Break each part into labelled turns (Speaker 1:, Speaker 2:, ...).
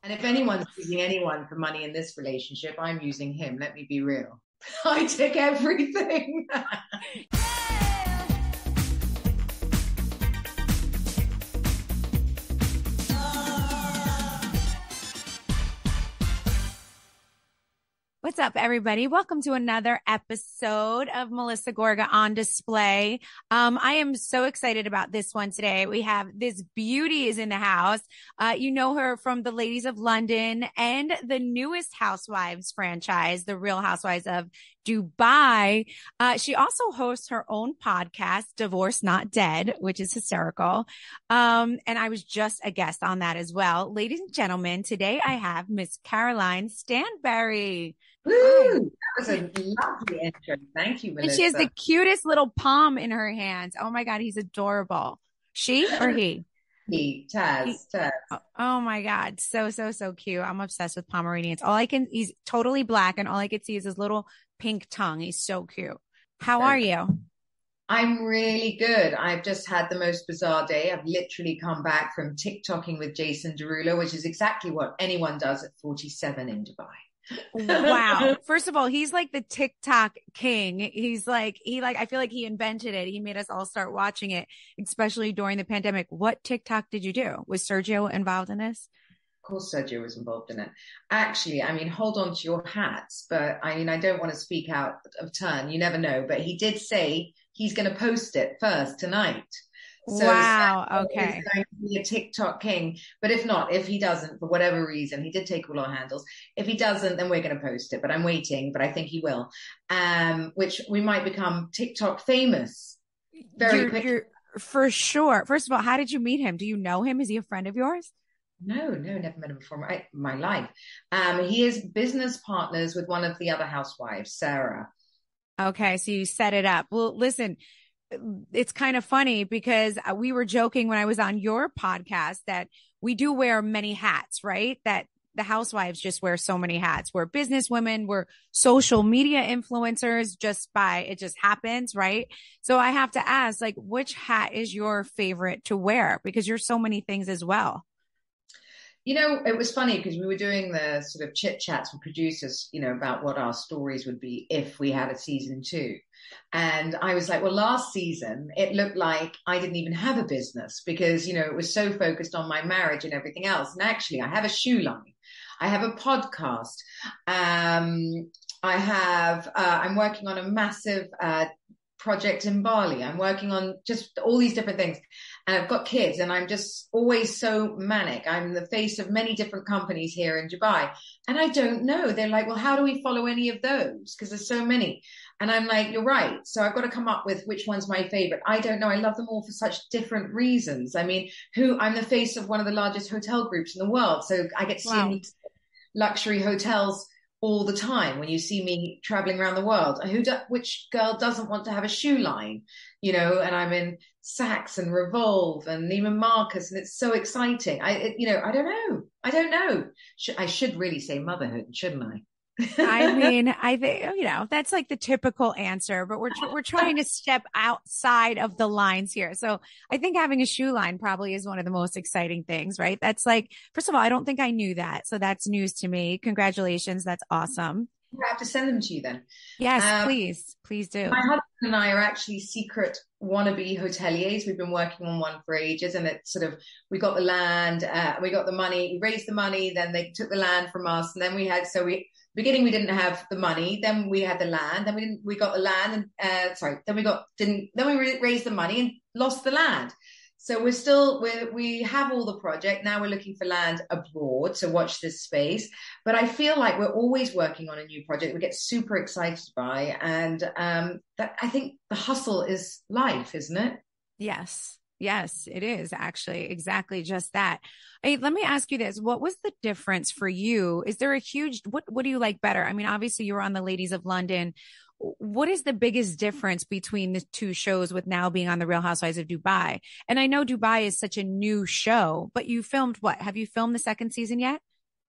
Speaker 1: And if anyone's using anyone for money in this relationship, I'm using him. Let me be real. I took everything.
Speaker 2: What's up, everybody? Welcome to another episode of Melissa Gorga on Display. I am so excited about this one today. We have this beauty is in the house. You know her from the Ladies of London and the newest Housewives franchise, the Real Housewives of Dubai. She also hosts her own podcast, Divorce Not Dead, which is hysterical. And I was just a guest on that as well. Ladies and gentlemen, today I have Miss Caroline Stanbury.
Speaker 1: Woo! That was a lovely intro. Thank you, Melissa.
Speaker 2: And she has the cutest little palm in her hands. Oh my God, he's adorable. She or he?
Speaker 1: Taz.
Speaker 2: Oh my God. So cute. I'm obsessed with Pomeranians. He's totally black and all I could see is his little pink tongue. He's so cute. How are you?
Speaker 1: I'm really good. I've just had the most bizarre day. I've literally come back from TikToking with Jason Derulo, which is exactly what anyone does at 47 in Dubai.
Speaker 2: Wow. First of all, he's like the TikTok king. I feel like he invented it. He made us all start watching it, especially during the pandemic. What TikTok did you do? Was Sergio involved in this?
Speaker 1: Of course, Sergio was involved in it. Actually, hold on to your hats, but I don't want to speak out of turn. You never know. But he did say he's going to post it first tonight. So
Speaker 2: wow. Okay.
Speaker 1: He's going to be a TikTok king. But if he doesn't, for whatever reason, he did take all our handles. If he doesn't, then we're going to post it. But I'm waiting, but I think he will. Which we might become TikTok famous very quickly.
Speaker 2: For sure. First of all, how did you meet him? Do you know him? Is he a friend of yours?
Speaker 1: No, never met him before in my life. He is business partners with one of the other housewives, Sarah.
Speaker 2: Okay, so you set it up. Well, listen, it's kind of funny because we were joking when I was on your podcast that we do wear many hats, right? That the housewives just wear so many hats. We're businesswomen, we're social media influencers, it just happens, right? So I have to ask, like, which hat is your favorite to wear? Because you're so many things as well.
Speaker 1: It was funny because we were doing the sort of chit chats with producers, about what our stories would be if we had a season 2. And I was like, well, last season, it looked like I didn't even have a business because, it was so focused on my marriage and everything else. And actually, I have a shoe line. I have a podcast. I'm working on a massive project in Bali. I'm working on just all these different things. And I've got kids and I'm just always so manic. I'm the face of many different companies here in Dubai. And I don't know. They're like, well, how do we follow any of those? Because there's so many. And I'm like, you're right. So I've got to come up with which one's my favorite. I don't know. I love them all for such different reasons. I'm the face of one of the largest hotel groups in the world. So I get to see in luxury hotels all the time when you see me traveling around the world. Which girl doesn't want to have a shoe line, and I'm in Saks and Revolve and Neiman Marcus, and it's so exciting. I don't know. I should really say motherhood, shouldn't I?
Speaker 2: I think, that's like the typical answer, but we're trying to step outside of the lines here. So I think having a shoe line probably is one of the most exciting things, right? That's like, first of all, I don't think I knew that. So that's news to me. Congratulations. That's awesome.
Speaker 1: I have to send them to you then.
Speaker 2: Yes, please do.
Speaker 1: My husband and I are actually secret wannabe hoteliers. We've been working on one for ages, and it's sort of, we got the land, we got the money, we raised the money, then they took the land from us, and then beginning we didn't have the money, then we had the land, then we got the land, and then we raised the money and lost the land. So we have all the project. Now we're looking for land abroad. So watch this space. But I feel like we're always working on a new project. We get super excited by, and that I think the hustle is life, isn't it?
Speaker 2: Yes, it is actually exactly just that. Hey, let me ask you this. What was the difference for you? Is there what do you like better? Obviously you were on the Ladies of London. What is the biggest difference between the two shows with now being on the Real Housewives of Dubai? And I know Dubai is such a new show, but you filmed what? Have you filmed the second season yet?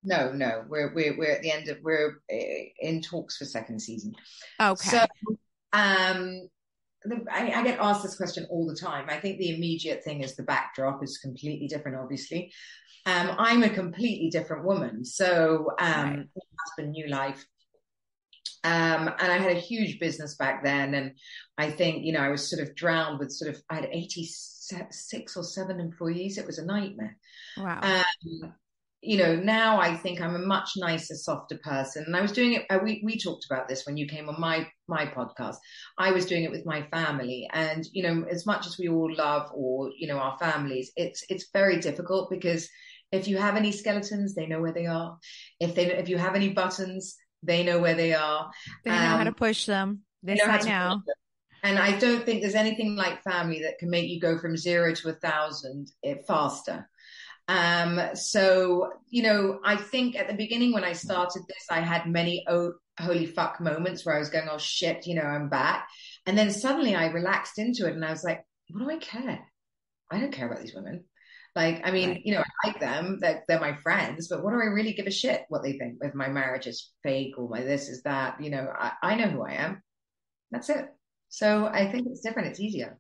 Speaker 1: No. We're at the end we're in talks for second season.
Speaker 2: Okay.
Speaker 1: So, I get asked this question all the time. I think the immediate thing is the backdrop is completely different, obviously. I'm a completely different woman. So,
Speaker 2: Right.
Speaker 1: husband, new life. And I had a huge business back then. And I think, I was sort of drowned with I had 86 or seven employees. It was a nightmare.
Speaker 2: Wow.
Speaker 1: Um, now I think I'm a much nicer, softer person. And I was doing it. We talked about this when you came on my podcast. I was doing it with my family, and as much as we all love, or our families, it's very difficult because if you have any skeletons, they know where they are. If you have any buttons, they know where they are.
Speaker 2: They know how to push them.
Speaker 1: They
Speaker 2: This
Speaker 1: know how
Speaker 2: I
Speaker 1: to push
Speaker 2: know.
Speaker 1: them. And I don't think there's anything like family that can make you go from 0 to 1,000 faster. I think at the beginning when I started this, I had many holy fuck moments where I was going, oh shit, I'm back. And then suddenly I relaxed into it and I was like, what do I care? I don't care about these women. Like, I mean,
Speaker 2: Right.
Speaker 1: I like them, they're my friends, but what do I really give a shit what they think if my marriage is fake or my this is that, I know who I am. That's it. So I think it's different. It's easier.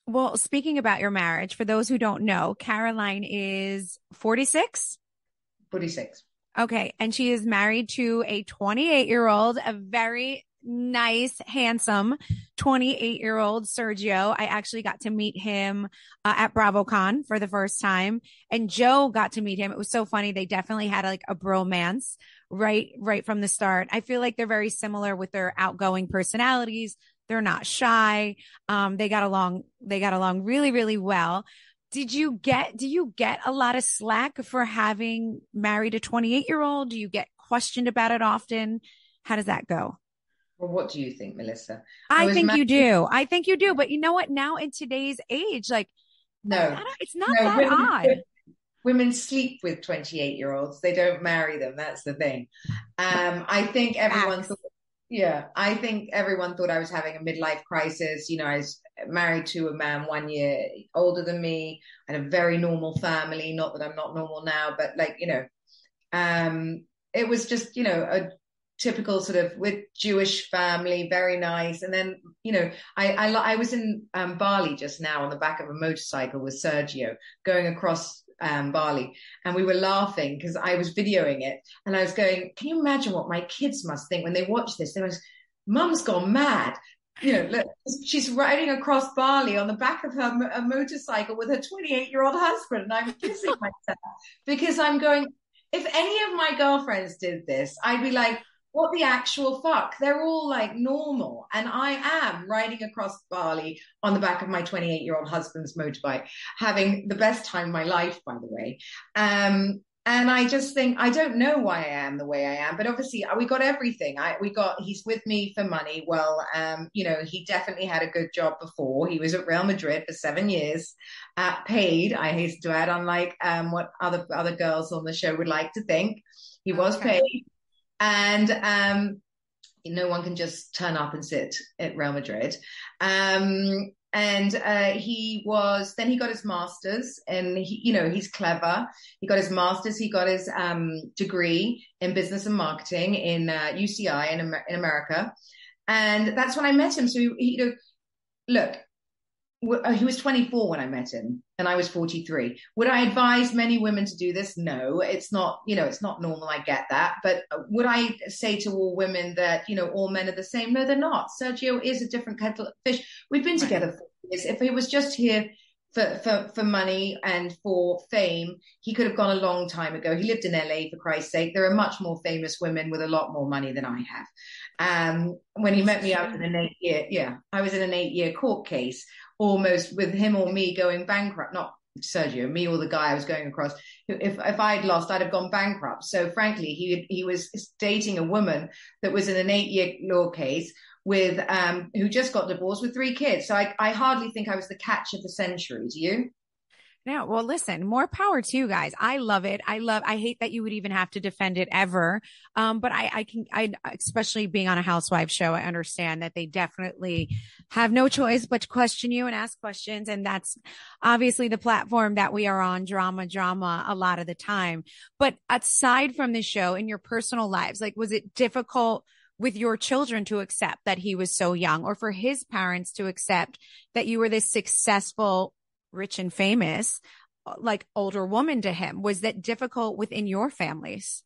Speaker 2: Well, speaking about your marriage, for those who don't know, Caroline is 46.
Speaker 1: 46.
Speaker 2: Okay. And she is married to a 28-year-old, a very nice, handsome 28-year-old Sergio. I actually got to meet him at BravoCon for the first time, and Joe got to meet him. It was so funny. They definitely had like a bromance right from the start. I feel like they're very similar with their outgoing personalities. They're not shy. They got along really, really well. Do you get a lot of slack for having married a 28-year-old? Do you get questioned about it often? How does that go?
Speaker 1: Well, what do you think, Melissa? I
Speaker 2: I
Speaker 1: was
Speaker 2: think
Speaker 1: married.
Speaker 2: you do. I think you do. But you know what? Now in today's age, like,
Speaker 1: No,
Speaker 2: it's not
Speaker 1: no,
Speaker 2: that odd.
Speaker 1: women sleep with 28-year-olds. They don't marry them. That's the thing. I think everyone
Speaker 2: Facts.
Speaker 1: thought, yeah, I think everyone thought I was having a midlife crisis. I was married to a man 1 year older than me. I had a very normal family. Not that I'm not normal now, but like, it was just, a typical sort of with Jewish family, very nice. And then, I was in Bali just now on the back of a motorcycle with Sergio going across Bali, and we were laughing because I was videoing it, and I was going, "Can you imagine what my kids must think when they watch this?" They was, "Mum's gone mad." Look, she's riding across Bali on the back of a motorcycle with her 28-year-old husband, and I'm kissing myself because I'm going, if any of my girlfriends did this, I'd be like, what the actual fuck? They're all like normal. And I am riding across Bali on the back of my 28-year-old husband's motorbike, having the best time of my life, by the way. And I just think, I don't know why I am the way I am, but obviously we got everything. He's with me for money. Well, he definitely had a good job before. He was at Real Madrid for 7 years, paid, I hasten to add, unlike what other girls on the show would like to think. He was
Speaker 2: Okay.
Speaker 1: paid. And no one can just turn up and sit at Real Madrid. And then he got his master's, and he's clever. He got his master's. He got his degree in business and marketing in UCI in America. And that's when I met him. So look, he was 24 when I met him, and I was 43. Would I advise many women to do this? No, it's not, it's not normal. I get that. But would I say to all women that, all men are the same? No, they're not. Sergio is a different kettle of fish. We've been
Speaker 2: Right.
Speaker 1: together for years. If he was just here for money and for fame, he could have gone a long time ago. He lived in LA, for Christ's sake. There are much more famous women with a lot more money than I have. When he
Speaker 2: This
Speaker 1: met
Speaker 2: is
Speaker 1: me, I was
Speaker 2: true.
Speaker 1: in an 8 year, yeah, I was in an 8 year court case, almost with him or me going bankrupt. Not Sergio, me or the guy I was going across. If I'd lost, I'd have gone bankrupt. So frankly, he was dating a woman that was in an 8 year law case with who just got divorced with 3 kids. So I hardly think I was the catch of the century. Do you?
Speaker 2: Yeah, well, listen, more power to you guys. I love it. I hate that you would even have to defend it ever. But especially being on a housewife show, I understand that they definitely have no choice but to question you and ask questions. And that's obviously the platform that we are on, drama a lot of the time. But aside from the show, in your personal lives, like, was it difficult with your children to accept that he was so young, or for his parents to accept that you were this successful, rich and famous, like older woman to him. Was that difficult within your families?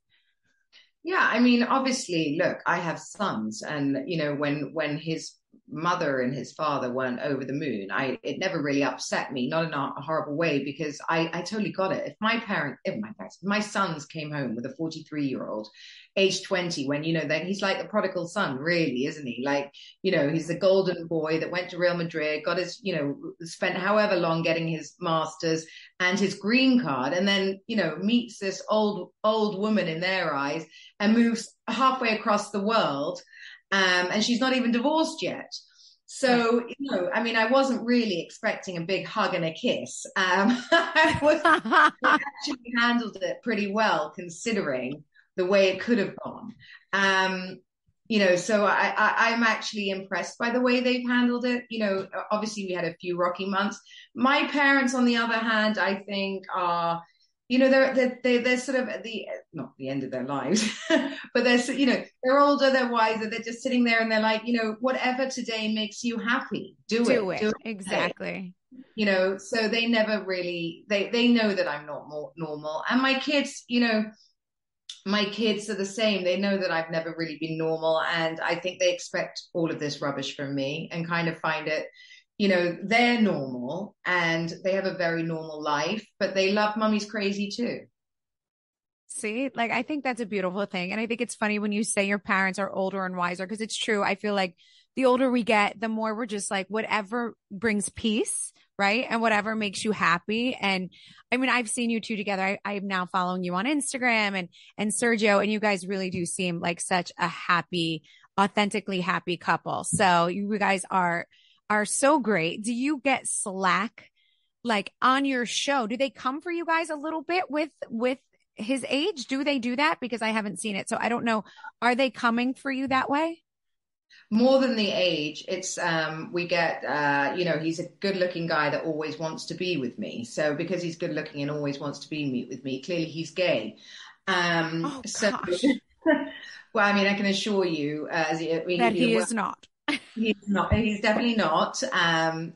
Speaker 1: Yeah, I mean, obviously, look, I have sons, and when his mother and his father weren't over the moon, it never really upset me, not in a horrible way, because I totally got it. If my sons came home with a 43-year-old, age 20, when then he's like the prodigal son, really, isn't he? Like, he's the golden boy that went to Real Madrid, got his, spent however long getting his masters and his green card, and then meets this old woman in their eyes and moves halfway across the world, and she's not even divorced yet. So, I mean, I wasn't really expecting a big hug and a kiss. I actually handled it pretty well, considering the way it could have gone. So I'm actually impressed by the way they've handled it. Obviously we had a few rocky months. My parents, on the other hand, I think are, they're sort of at the, not the end of their lives, but they're older, they're wiser, they're just sitting there and they're like, whatever today makes you happy, do it.
Speaker 2: Exactly.
Speaker 1: So they never really, they know that I'm not more normal. And my kids, my kids are the same. They know that I've never really been normal. And I think they expect all of this rubbish from me and kind of find it, they're normal and they have a very normal life, but they love mummy's crazy too.
Speaker 2: See, like, I think that's a beautiful thing. And I think it's funny when you say your parents are older and wiser, because it's true. I feel like the older we get, the more we're just like, whatever brings peace, right? And whatever makes you happy. And I mean, I've seen you two together. I'm now following you on Instagram and Sergio, and you guys really do seem like such a happy, authentically happy couple. So you guys are so great. Do you get slack like on your show? Do they come for you guys a little bit with his age? Do they do that? Because I haven't seen it. So I don't know. Are they coming for you that way?
Speaker 1: More than the age, it's we get he's a good looking guy that always wants to be with me. So because he's good looking and always wants to be with me, clearly he's gay.
Speaker 2: Oh gosh.
Speaker 1: Well, I mean, I can assure you,
Speaker 2: That he is not.
Speaker 1: He's not. He's definitely not.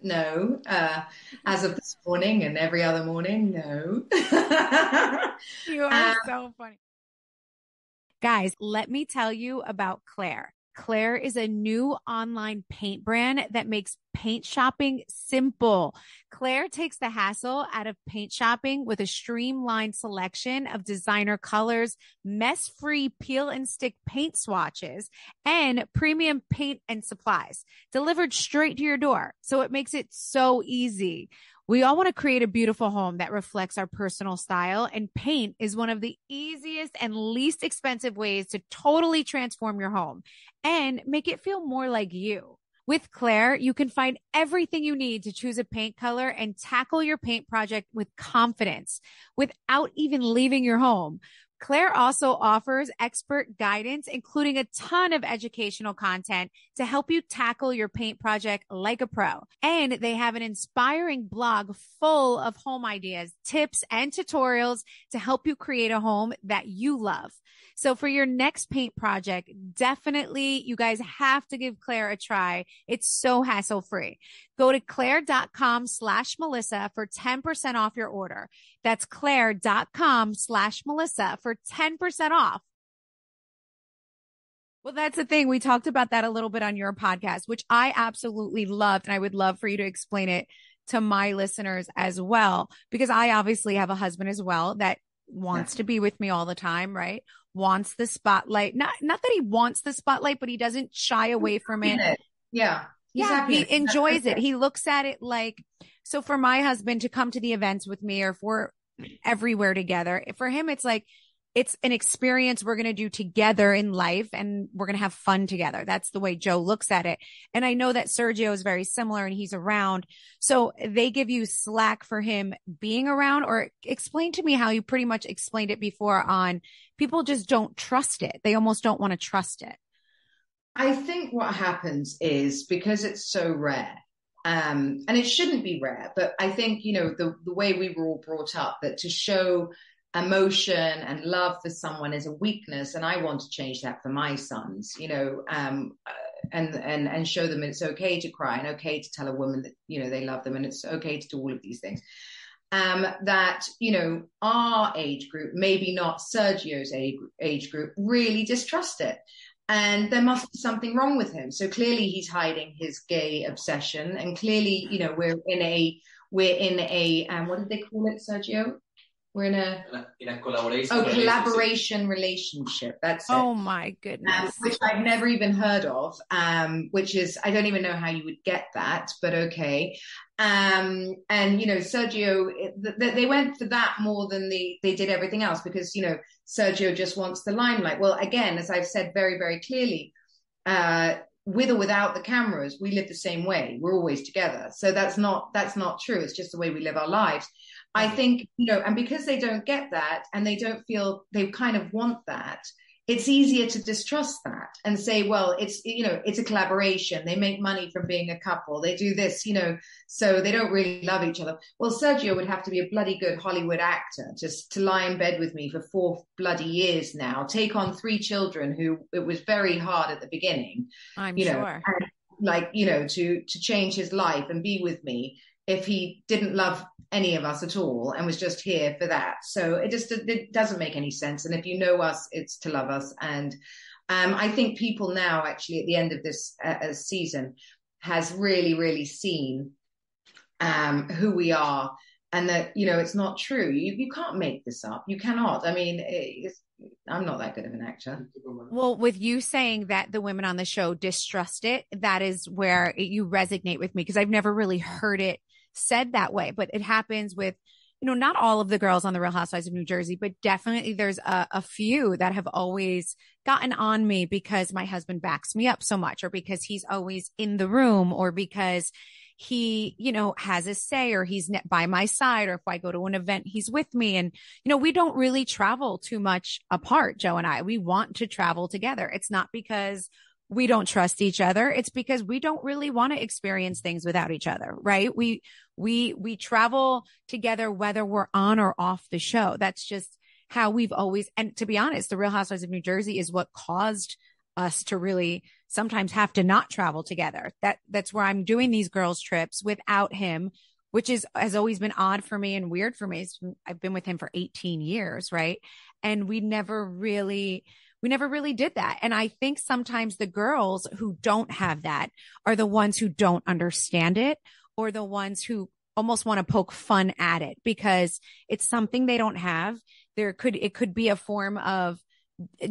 Speaker 1: No. As of this morning and every other morning, no.
Speaker 2: You are so funny. Guys, let me tell you about Claire. Claire is a new online paint brand that makes paint shopping simple. Claire takes the hassle out of paint shopping with a streamlined selection of designer colors, mess-free peel and stick paint swatches, and premium paint and supplies delivered straight to your door. So it makes it so easy. We all want to create a beautiful home that reflects our personal style, and paint is one of the easiest and least expensive ways to totally transform your home and make it feel more like you. With Claire, you can find everything you need to choose a paint color and tackle your paint project with confidence without even leaving your home. Claire also offers expert guidance, including a ton of educational content to help you tackle your paint project like a pro. And they have an inspiring blog full of home ideas, tips, and tutorials to help you create a home that you love. So for your next paint project, definitely you guys have to give Claire a try. It's so hassle-free. Go to claire.com/Melissa for 10% off your order. That's claire.com/Melissa for 10% off. Well, that's the thing. We talked about that a little bit on your podcast, which I absolutely loved. And I would love for you to explain it to my listeners as well, because I obviously have a husband as well that wants to be with me all the time, right? Wants the spotlight. Not that he wants the spotlight, but he doesn't shy away from it.
Speaker 1: Yeah.
Speaker 2: He enjoys it. He looks at it like, so for my husband to come to the events with me, or if we're everywhere together, for him, it's like, it's an experience we're going to do together in life, and we're going to have fun together. That's the way Joe looks at it. And I know that Sergio is very similar, and he's around. So they give you slack for him being around, or explain to me how you pretty much explained it before on people just don't trust it. They almost don't want to trust it.
Speaker 1: I think what happens is because it's so rare, and it shouldn't be rare, but I think, the way we were all brought up, that to show emotion and love for someone is a weakness. And I want to change that for my sons, and show them it's okay to cry and okay to tell a woman that, they love them, and it's okay to do all of these things. that, our age group, maybe not Sergio's age group, really distrust it. And there must be something wrong with him. So clearly he's hiding his gay obsession. And clearly, we're in a, what did they call it, Sergio? We're in a collaboration relationship. That's it.
Speaker 2: Oh my goodness.
Speaker 1: Which I've never even heard of. Which is, I don't even know how you would get that, but okay. And Sergio, they went for that more than they did everything else, because Sergio just wants the limelight. Well, again, as I've said very, very clearly, with or without the cameras, we live the same way. We're always together. So that's not true. It's just the way we live our lives. I think, and because they don't get that, and they don't feel they kind of want that, it's easier to distrust that and say, well, it's a collaboration. They make money from being a couple. They do this, so they don't really love each other. Well, Sergio would have to be a bloody good Hollywood actor just to lie in bed with me for 4 bloody years now, take on 3 children who it was very hard at the beginning.
Speaker 2: I'm sure.
Speaker 1: And to change his life and be with me if he didn't love any of us at all and was just here for that. So it doesn't make any sense. And if you know us, it's to love us. And I think people now, actually, at the end of this season, has really, really seen who we are, and that, it's not true. You can't make this up. You cannot. I mean, I'm not that good of an actor.
Speaker 2: Well, with you saying that the women on the show distrust it, that is where you resonate with me, because I've never really heard it said that way. But it happens with, not all of the girls on the Real Housewives of New Jersey, but definitely there's a few that have always gotten on me because my husband backs me up so much, or because he's always in the room, or because he, has a say, or he's by my side, or if I go to an event, he's with me. And, we don't really travel too much apart, Joe and I. We want to travel together. It's not because we don't trust each other. It's because we don't really want to experience things without each other, right? We travel together, whether we're on or off the show. That's just how we've always, and to be honest, the Real Housewives of New Jersey is what caused us to really sometimes have to not travel together. That's where I'm doing these girls' trips without him, which has always been odd for me and weird for me. I've been with him for 18 years, right? And we never really did that. And I think sometimes the girls who don't have that are the ones who don't understand it, or the ones who almost want to poke fun at it because it's something they don't have. It could be a form of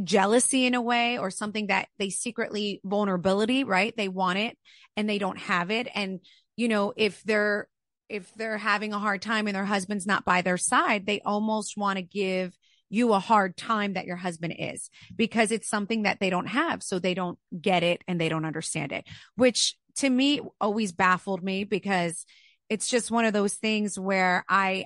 Speaker 2: jealousy in a way, or something that they secretly, vulnerability, right? They want it and they don't have it. And, if they're having a hard time and their husband's not by their side, they almost want to give you a hard time that your husband is, because it's something that they don't have. So they don't get it and they don't understand it, which to me always baffled me, because it's just one of those things where I've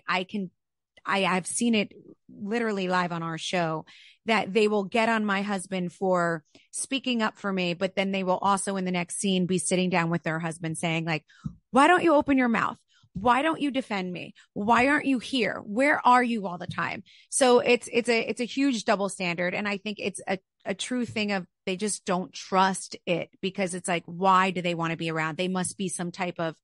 Speaker 2: seen it literally live on our show, that they will get on my husband for speaking up for me, but then they will also in the next scene be sitting down with their husband saying, like, why don't you open your mouth? Why don't you defend me? Why aren't you here? Where are you all the time? So it's a huge double standard. And I think it's a true thing of, they just don't trust it, because it's like, why do they want to be around? They must be some type of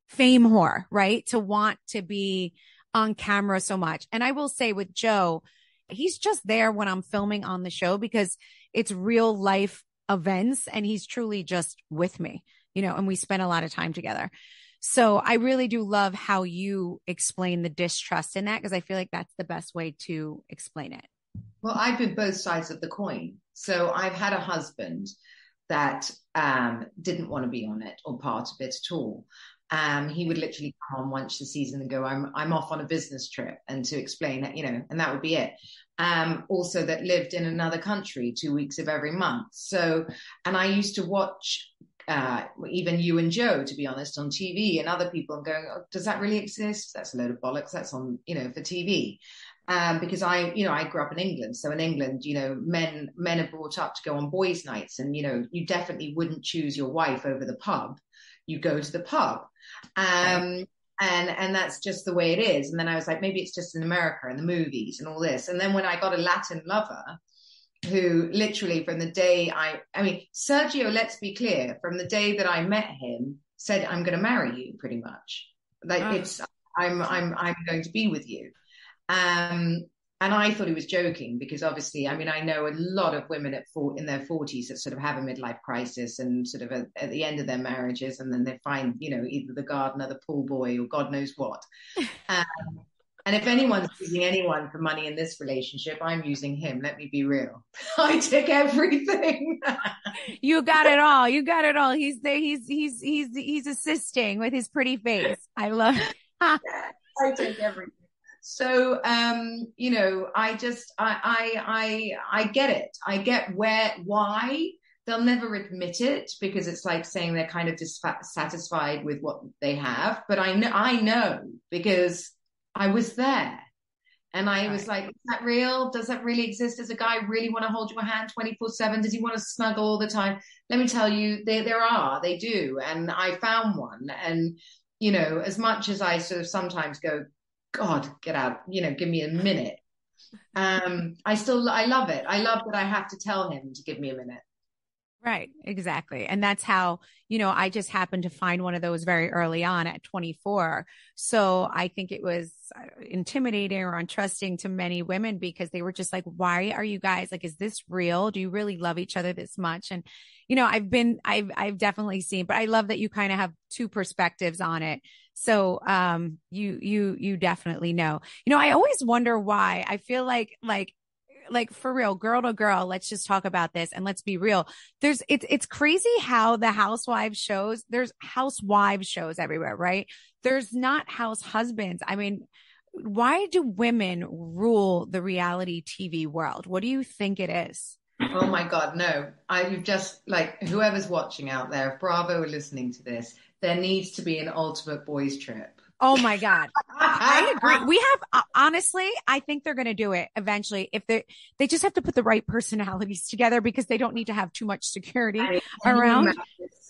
Speaker 2: fame whore, right? To want to be on camera so much. And I will say with Joe, he's just there when I'm filming on the show, because it's real life events and he's truly just with me, and we spend a lot of time together. So I really do love how you explain the distrust in that, because I feel like that's the best way to explain it.
Speaker 1: Well, I've been both sides of the coin. So I've had a husband that didn't want to be on it or part of it at all. He would literally come on once a season and go, I'm off on a business trip, and to explain that, and that would be it. Also that lived in another country 2 weeks of every month. So, and I used to watch even you and Joe, to be honest, on TV, and other people, and going, oh, does that really exist? That's a load of bollocks. That's on, for TV. Because I grew up in England. So in England, men are brought up to go on boys' nights, and, you definitely wouldn't choose your wife over the pub. You go to the pub. And that's just the way it is. And then I was like, maybe it's just in America and the movies and all this. And then when I got a Latin lover, who literally from the day Sergio, let's be clear, from the day that I met him, said, I'm going to marry you, pretty much. Like I'm going to be with you. Um, and I thought he was joking because obviously, I mean, I know a lot of women in their 40s that sort of have a midlife crisis and sort of at the end of their marriages, and then they find, either the gardener, the pool boy, or God knows what. Um, and if anyone's using anyone for money in this relationship, I'm using him. Let me be real. I took everything.
Speaker 2: You got it all. You got it all. He's there. He's assisting with his pretty face. I love it.
Speaker 1: I take everything. So, I get it. I get why they'll never admit it because it's like saying they're kind of dissatisfied with what they have. But I know because I was there. And I was like, is that real? Does that really exist? Does a guy really want to hold your hand 24/7? Does he want to snuggle all the time? Let me tell you, they do. And I found one. And, as much as I sort of sometimes go, God, get out, give me a minute. I love it. I love that I have to tell him to give me a minute.
Speaker 2: Right, exactly. And that's how, I just happened to find one of those very early on at 24. So I think it was intimidating or untrusting to many women because they were just like, why are you guys like, is this real? Do you really love each other this much? And, I've definitely seen, but I love that you kind of have two perspectives on it. So, you definitely know, I always wonder why. I feel like for real, girl to girl, let's just talk about this and let's be real. It's crazy how there's housewives shows everywhere, right? There's not house husbands. I mean, why do women rule the reality TV world? What do you think it is?
Speaker 1: Oh my God, no. You've just whoever's watching out there, if Bravo are listening to this, there needs to be an ultimate boys trip.
Speaker 2: Oh my God. I agree. We have, honestly, I think they're going to do it eventually. If they just have to put the right personalities together because they don't need to have too much security around.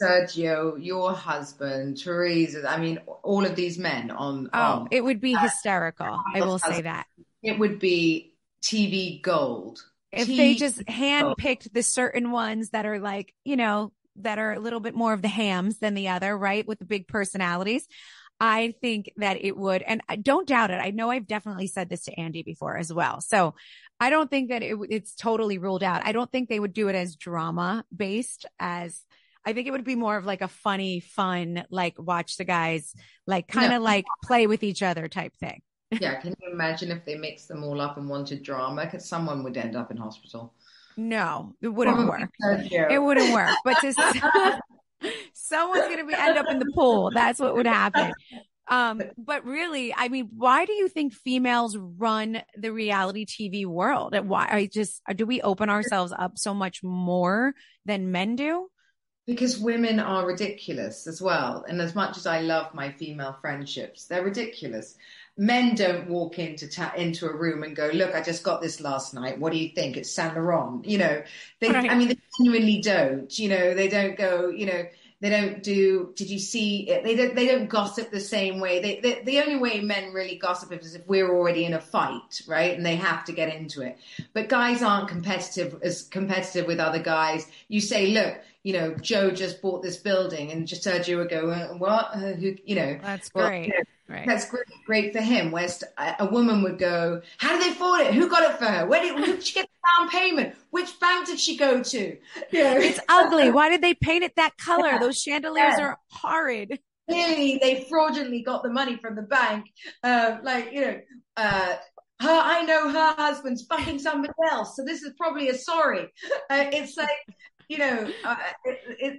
Speaker 1: Sergio, your husband, Teresa, I mean, all of these men on.
Speaker 2: It would be hysterical. I will say that.
Speaker 1: It would be TV gold.
Speaker 2: If they just handpicked the certain ones that are like, that are a little bit more of the hams than the other, right? With the big personalities. I think that it would, and I don't doubt it. I know I've definitely said this to Andy before as well. So I don't think that it's totally ruled out. I don't think they would do it as drama based I think it would be more of like a funny, fun, like watch the guys, like kind of like play with each other type thing.
Speaker 1: Yeah. Can you imagine if they mixed them all up and wanted drama? Because someone would end up in hospital.
Speaker 2: No, it wouldn't work. It wouldn't work. But someone's going to end up in the pool. That's what would happen. But really, I mean, why do you think females run the reality TV world? And why do we open ourselves up so much more than men do?
Speaker 1: Because women are ridiculous as well. And as much as I love my female friendships, they're ridiculous. Men don't walk into a room and go, look, I just got this last night. What do you think? It's Saint Laurent. Right. I mean, they genuinely don't, they don't go, they don't do, did you see it? They don't gossip the same way. The only way men really gossip is if we're already in a fight, right? And they have to get into it. But guys aren't as competitive with other guys. You say, look, Joe just bought this building, and just Sergio would go, what?
Speaker 2: That's great.
Speaker 1: Well, right. That's great for him. Whereas a woman would go, how did they afford it? Who got it for her? Who did she get the down payment? Which bank did she go to?
Speaker 2: It's ugly. Why did they paint it that color? Yeah. Those chandeliers are horrid.
Speaker 1: Clearly, they fraudulently got the money from the bank. I know her husband's fucking somebody else, so this is probably a sorry. It's like,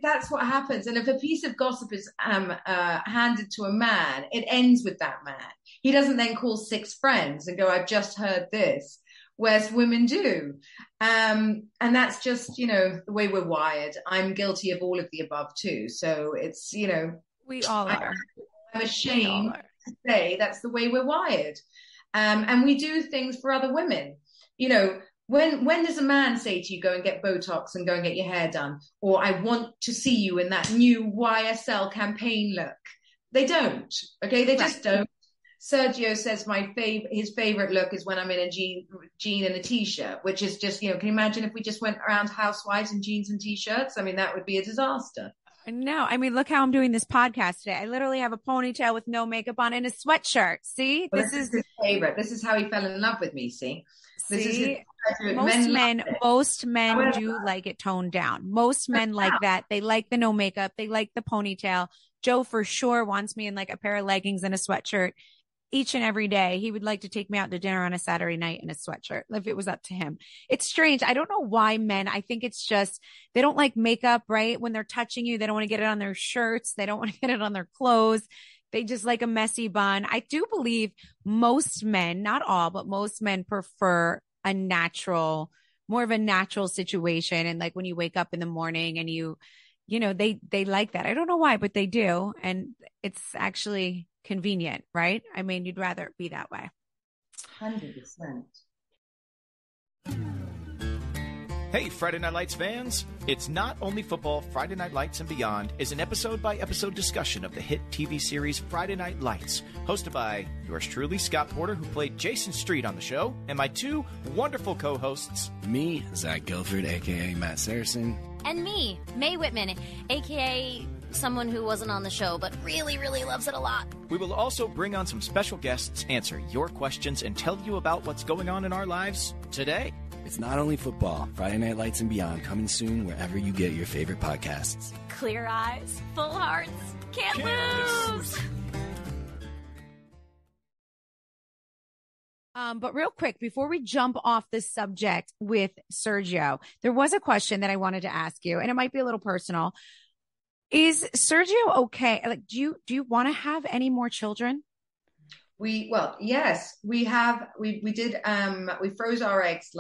Speaker 1: that's what happens. And if a piece of gossip is handed to a man, it ends with that man. He doesn't then call 6 friends and go, I've just heard this, whereas women do. And that's just, the way we're wired. I'm guilty of all of the above too. So it's,
Speaker 2: we all are.
Speaker 1: I'm ashamed to say that's the way we're wired. And we do things for other women. When does a man say to you, go and get Botox and go and get your hair done? Or I want to see you in that new YSL campaign look. They don't. Okay, they just don't. Sergio says his favorite look is when I'm in a jean and a t-shirt, which is just, can you imagine if we just went around housewives in jeans and t-shirts? I mean, that would be a disaster.
Speaker 2: No, I mean, look how I'm doing this podcast today. I literally have a ponytail with no makeup on and a sweatshirt. See,
Speaker 1: Well, this is his favorite. This is how he fell in love with me. This is his
Speaker 2: see,
Speaker 1: men love it.
Speaker 2: most men
Speaker 1: However,
Speaker 2: do like it toned down. Most men like that. They like the no makeup. They like the ponytail. Joe for sure wants me in like a pair of leggings and a sweatshirt each and every day. He would like to take me out to dinner on a Saturday night in a sweatshirt if it was up to him. It's strange. I don't know why men, I think it's just they don't like makeup, right? When they're touching you, they don't want to get it on their shirts. They don't want to get it on their clothes. They just like a messy bun. I do believe most men, not all, but most men prefer a natural, more of a natural situation. And like when you wake up in the morning and they like that. I don't know why, but they do. And it's actually convenient, right? I mean, you'd rather it be that way.
Speaker 1: 100%.
Speaker 3: Hey, Friday Night Lights fans. It's not only football. Friday Night Lights and Beyond is an episode-by-episode discussion of the hit TV series Friday Night Lights, hosted by yours truly, Scott Porter, who played Jason Street on the show, and my two wonderful co-hosts.
Speaker 4: Me, Zach Guilford, a.k.a. Matt Saracen.
Speaker 5: And me, May Whitman, a.k.a. someone who wasn't on the show but really, really loves it a lot.
Speaker 3: We will also bring on some special guests, answer your questions, and tell you about what's going on in our lives today.
Speaker 4: It's not only football. Friday Night Lights and Beyond coming soon wherever you get your favorite podcasts.
Speaker 5: Clear eyes, full hearts, can't lose!
Speaker 2: But real quick, before we jump off this subject with Sergio, there was a question that I wanted to ask you, and it might be a little personal. Is Sergio okay? Like, do you want to have any more children?
Speaker 1: Yes, we have. We froze our eggs.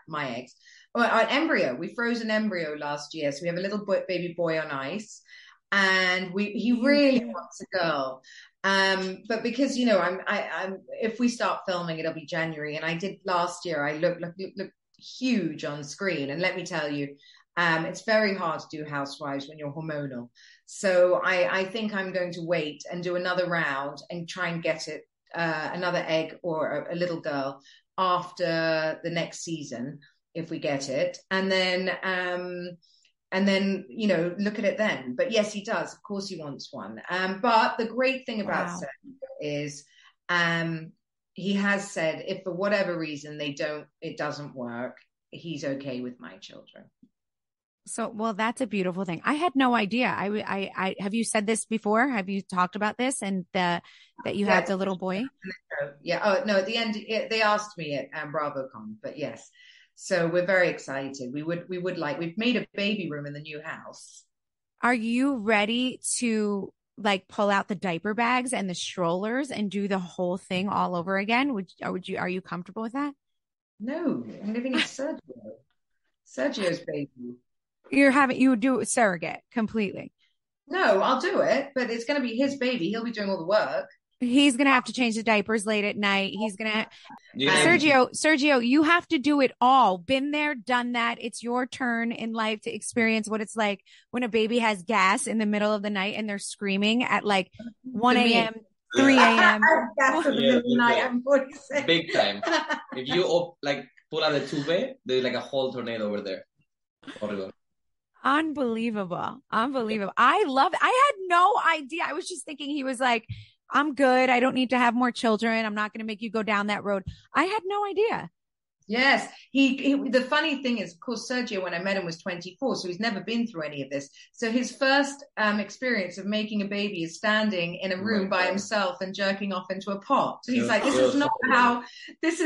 Speaker 1: My eggs. Well, our embryo. We froze an embryo last year, so we have a little baby boy on ice, and he really wants a girl. But because I'm if we start filming, it'll be January, and I did last year. I look huge on screen, and let me tell you, it's very hard to do Housewives when you're hormonal. So I think I'm going to wait and do another round and try and get it another egg or a little girl after the next season if we get it, and then look at it then. But yes, he does. Of course, he wants one. But the great thing about Sergio is he has said if for whatever reason it doesn't work, he's okay with my children.
Speaker 2: So, well, that's a beautiful thing. I had no idea. I have you said this before? Have you talked about this and that you have the little boy?
Speaker 1: Yeah. Oh no. At the end, they asked me at BravoCon, but yes. So we're very excited. We've made a baby room in the new house.
Speaker 2: Are you ready to like pull out the diaper bags and the strollers and do the whole thing all over again? Are you comfortable with that?
Speaker 1: No, I'm living in Sergio's baby.
Speaker 2: You would do it with surrogate completely.
Speaker 1: No, I'll do it, but it's going to be his baby. He'll be doing all the work.
Speaker 2: He's going to have to change the diapers late at night. He's going to, Sergio, you have to do it all. Been there, done that. It's your turn in life to experience what it's like when a baby has gas in the middle of the night and they're screaming at like 1 a.m., 3 a.m.
Speaker 1: Gas in the middle of the night, I'm 46.
Speaker 6: Big time. If you pull out the tube, there's like a whole tornado over there. Horrible.
Speaker 2: Unbelievable. I love it. I had no idea. I was just thinking he was like, I'm good. I don't need to have more children. I'm not going to make you go down that road. I had no idea.
Speaker 1: Yes. The funny thing is, of course, Sergio, when I met him, was 24, so he's never been through any of this. So his first experience of making a baby is standing in a room by himself and jerking off into a pot. So he's like, this is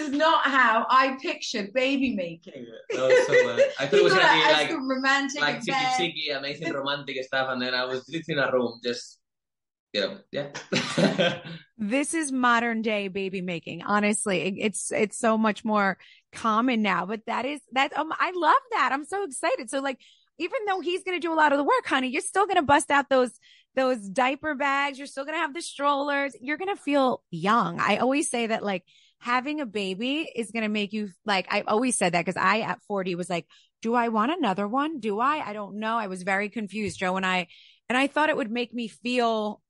Speaker 1: not how I pictured baby making.
Speaker 6: That was so much. I thought it was going to be like
Speaker 1: romantic,
Speaker 6: like cheeky, amazing romantic stuff, and then I was just in a room, just yeah.
Speaker 2: This is modern day baby making. Honestly, it's so much more common now, but I love that. I'm so excited. So like, even though he's going to do a lot of the work, honey, you're still going to bust out those diaper bags. You're still going to have the strollers. You're going to feel young. I always say that like having a baby is going to make you like, I've always said that because I at 40 was like, do I want another one? I don't know. I was very confused, Joe, and I thought it would make me feel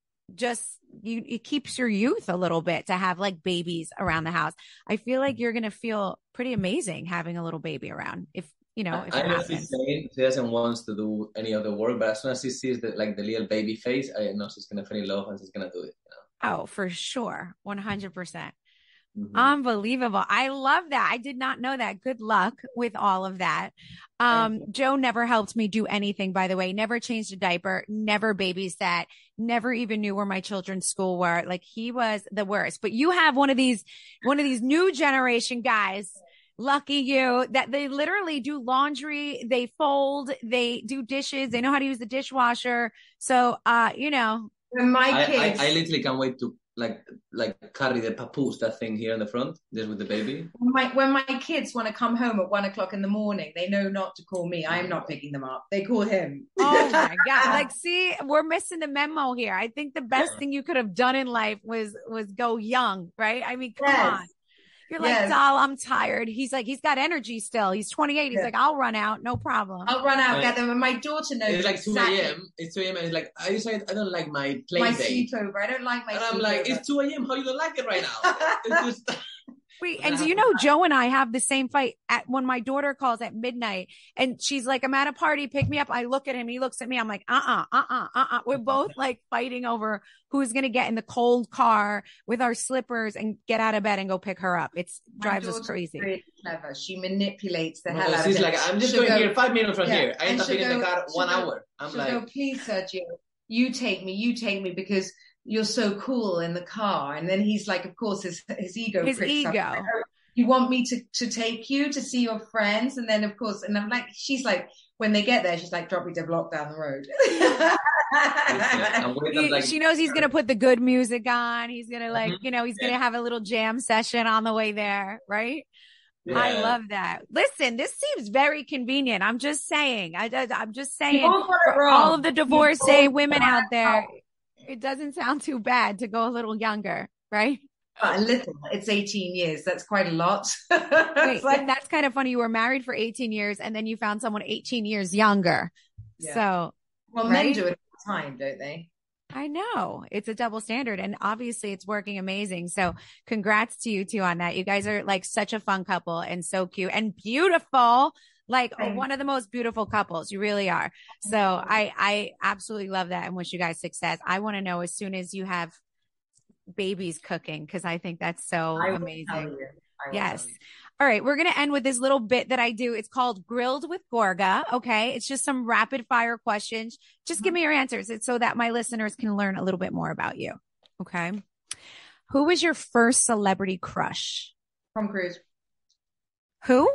Speaker 2: it keeps your youth a little bit to have like babies around the house. I feel like you're going to feel pretty amazing having a little baby around if it
Speaker 6: I know she's
Speaker 2: happens.
Speaker 6: saying she doesn't want to do any other work, but as soon as she sees the little baby face, I know she's gonna fall in love and she's gonna do it.
Speaker 2: Oh, for sure. 100%.
Speaker 6: Mm-hmm.
Speaker 2: Unbelievable. I love that. I did not know that. Good luck with all of that. Joe never helped me do anything, by the way, never changed a diaper, never babysat, never even knew where my children's school were. Like he was the worst, but you have one of these new generation guys. Lucky you that they literally do laundry, they fold, they do dishes, they know how to use the dishwasher. So,
Speaker 1: When my kids,
Speaker 6: I literally can't wait to like carry the papoose, that thing here in the front, just with the baby.
Speaker 1: when my kids want to come home at 1 o'clock in the morning, they know not to call me. I'm not picking them up. They call him.
Speaker 2: Oh my God. Like, see, we're missing the memo here. I think the best thing you could have done in life was go young, right? I mean, come on. You're like, doll, I'm tired. He's like, he's got energy still. He's 28. He's like, I'll run out. No problem.
Speaker 1: I'll run out, get them. And my daughter knows.
Speaker 6: It's like 2 a.m. It's 2 a.m. and it's like, I decided I don't like my play date.
Speaker 1: sleepover. I don't like my
Speaker 6: And I'm like, it's 2 a.m. How you don't like it right now? It's just...
Speaker 2: Wait, and do you know Joe and I have the same fight when my daughter calls at midnight and she's like, I'm at a party, pick me up. I look at him, he looks at me. I'm like, We're both like fighting over who's going to get in the cold car with our slippers and get out of bed and go pick her up. It drives us crazy.
Speaker 1: Really clever. She manipulates the hell out of it.
Speaker 6: She's like, I'm just going here 5 minutes from here. I end up in the car 1 hour. I'm like,
Speaker 1: go, please, Sergio, you take me because you're so cool in the car. And then he's like, of course, his ego. Up. You want me to take you to see your friends? And then, of course, and I'm like, she's like, when they get there, she's like, drop me the block down the road.
Speaker 2: She knows he's going to put the good music on. He's going to he's going to have a little jam session on the way there. Right. Yeah. I love that. Listen, this seems very convenient. I'm just saying, I'm just saying for all of the divorcee women out there, it doesn't sound too bad to go a little younger, right?
Speaker 1: A little. It's 18 years. That's quite a lot.
Speaker 2: Wait, and that's kind of funny. You were married for 18 years and then you found someone 18 years younger. Yeah. So,
Speaker 1: well, men do it all the time, don't they?
Speaker 2: I know it's a double standard and obviously it's working amazing. So congrats to you two on that. You guys are like such a fun couple and so cute and beautiful. Like one of the most beautiful couples. You really are. So I absolutely love that and wish you guys success. I want to know as soon as you have babies cooking, because I think that's so amazing. Yes. All right. We're going to end with this little bit that I do. It's called Grilled with Gorga. Okay. It's just some rapid fire questions. Just give me your answers. It's so that my listeners can learn a little bit more about you. Okay. Who was your first celebrity crush?
Speaker 1: Tom Cruise.
Speaker 2: Who?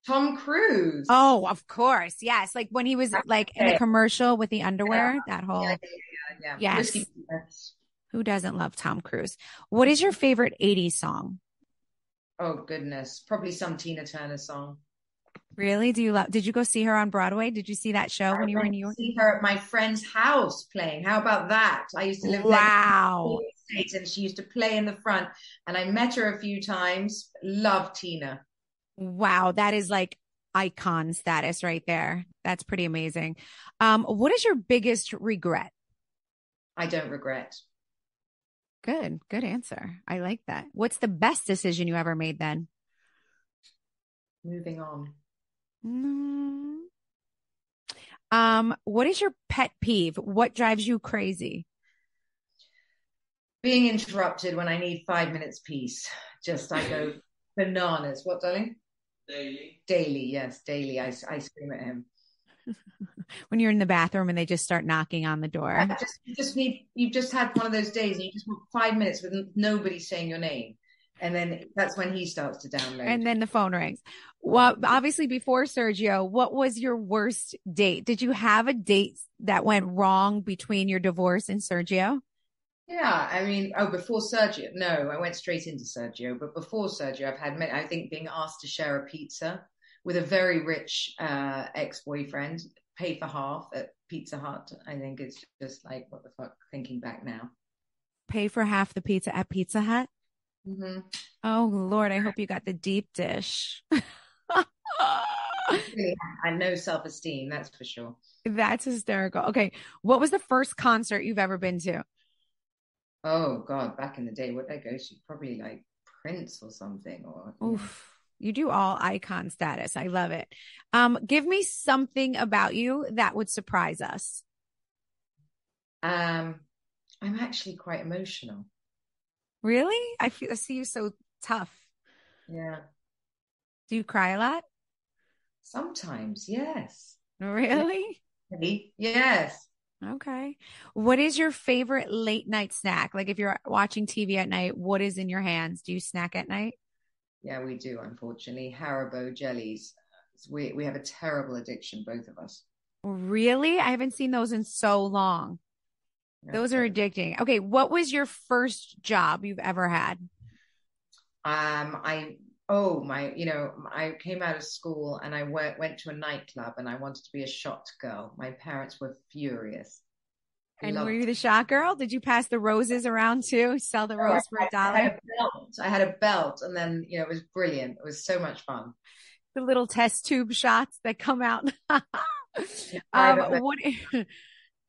Speaker 1: Tom Cruise.
Speaker 2: Oh, of course. Yes. Like when he was like in a commercial with the underwear, that whole. Yeah. Yes. Who doesn't love Tom Cruise? What is your favorite 80s song?
Speaker 1: Oh, goodness. Probably some Tina Turner song.
Speaker 2: Really? Did you go see her on Broadway? Did you see that show when you were in New York?
Speaker 1: See her at my friend's house playing. How about that? I used to live next to and she used to play in the front. And I met her a few times. Love Tina.
Speaker 2: Wow. That is like icon status right there. That's pretty amazing. What is your biggest regret?
Speaker 1: I don't regret.
Speaker 2: Good answer. I like that. What's the best decision you ever made then?
Speaker 1: Moving on.
Speaker 2: What is your pet peeve? What drives you crazy?
Speaker 1: Being interrupted when I need 5 minutes peace. I go bananas. What, darling? Daily, yes, daily. I scream at him.
Speaker 2: When you're in the bathroom and they just start knocking on the door.
Speaker 1: You've just had one of those days and you just want 5 minutes with nobody saying your name. And then that's when he starts to download.
Speaker 2: And then the phone rings. Well, obviously before Sergio, what was your worst date? Did you have a date that went wrong between your divorce and Sergio?
Speaker 1: Yeah, I mean, before Sergio, no, I went straight into Sergio. But before Sergio, I've had, I think, being asked to share a pizza with a very rich ex-boyfriend, pay for half at Pizza Hut. I think it's just like, what the fuck, thinking back now.
Speaker 2: Pay for half the pizza at Pizza Hut?
Speaker 1: Mm-hmm.
Speaker 2: Oh, Lord, I hope you got the deep dish.
Speaker 1: I know self-esteem, that's for sure.
Speaker 2: That's hysterical. Okay, what was the first concert you've ever been to?
Speaker 1: Oh God, back in the day, what did I go to? Probably like Prince or something, or
Speaker 2: Oof. You do all icon status. I love it. Give me something about you that would surprise us.
Speaker 1: I'm actually quite emotional.
Speaker 2: Really? I see you so tough.
Speaker 1: Yeah,
Speaker 2: Do you cry a lot?
Speaker 1: sometimes, yes.
Speaker 2: Really?
Speaker 1: Really? Yes.
Speaker 2: Okay. What is your favorite late night snack? Like if you're watching TV at night, what is in your hands? Do you snack at night?
Speaker 1: Yeah, we do, unfortunately. Haribo jellies. We have a terrible addiction, both of us.
Speaker 2: Really? I haven't seen those in so long.
Speaker 1: Yeah,
Speaker 2: Those are
Speaker 1: terrible.
Speaker 2: addicting. Okay. What was your first job you've ever had?
Speaker 1: I oh my, I came out of school and I went to a nightclub and I wanted to be a shot girl. My parents were furious.
Speaker 2: And were
Speaker 1: Loved
Speaker 2: you the shot girl? Did you pass the roses around too? Sell the
Speaker 1: Oh,
Speaker 2: rose for a
Speaker 1: I had
Speaker 2: dollar?
Speaker 1: a belt. I had a belt, and then it was brilliant. It was so much fun.
Speaker 2: The little test tube shots that come out.
Speaker 1: Private,
Speaker 2: What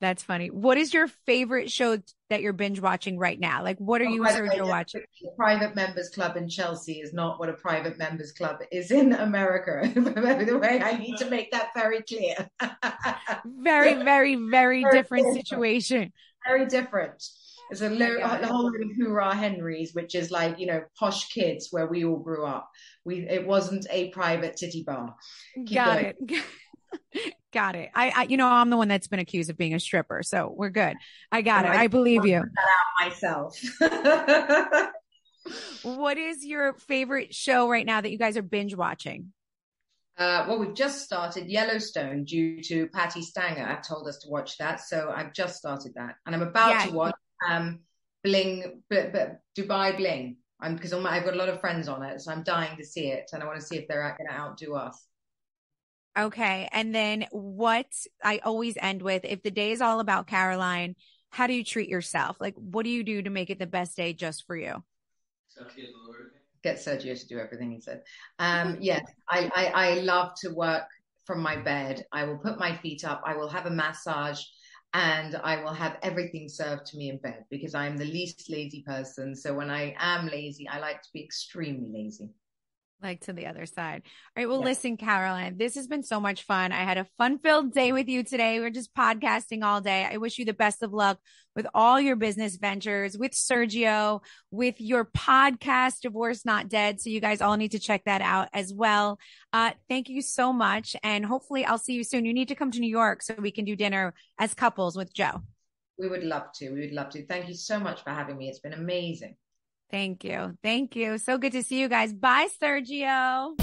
Speaker 2: that's funny. What is your favorite show that you're binge watching right now? Like what are
Speaker 1: oh,
Speaker 2: you and
Speaker 1: by the way,
Speaker 2: Sergio
Speaker 1: just
Speaker 2: watching?
Speaker 1: quickly, a private members club in Chelsea is not what a private members club is in America. By the way, I need to make that very clear.
Speaker 2: Very, very, very
Speaker 1: Very
Speaker 2: different
Speaker 1: different.
Speaker 2: situation.
Speaker 1: Very different. It's
Speaker 2: I got
Speaker 1: a
Speaker 2: it.
Speaker 1: whole load of hoorah Henrys, which is like, posh kids where we all grew up. It wasn't a private titty bar. Keep
Speaker 2: Got
Speaker 1: going.
Speaker 2: it. Got it. I'm the one that's been accused of being a stripper, so we're good. I got it.
Speaker 1: I
Speaker 2: I believe you.
Speaker 1: myself.
Speaker 2: What is your favorite show right now that you guys are binge watching?
Speaker 1: Well, we've just started Yellowstone due to Patty Stanger told us to watch that. So I've just started that. And I'm about
Speaker 2: Yeah.
Speaker 1: to watch Bling, Dubai Bling. Because I've got a lot of friends on it. So I'm dying to see it. And I want to see if they're going to outdo us.
Speaker 2: Okay. And then what I always end with, if the day is all about Caroline, how do you treat yourself? Like, what do you do to make it the best day just for you?
Speaker 1: Get Sergio to do everything he said. Yes, I love to work from my bed. I will put my feet up. I will have a massage and I will have everything served to me in bed because I'm the least lazy person. So when I am lazy, I like to be extremely lazy.
Speaker 2: Like to the other side. All right. Well,
Speaker 1: Yeah.
Speaker 2: listen, Caroline, this has been so much fun. I had a fun-filled day with you today. We're just podcasting all day. I wish you the best of luck with all your business ventures, with Sergio, with your podcast, Divorce Not Dead. So you guys all need to check that out as well. Thank you so much. And hopefully I'll see you soon. You need to come to New York so we can do dinner as couples with Joe.
Speaker 1: We would love to. We would love to. Thank you so much for having me. It's been amazing.
Speaker 2: Thank you. Thank you. So good to see you guys. Bye, Sergio.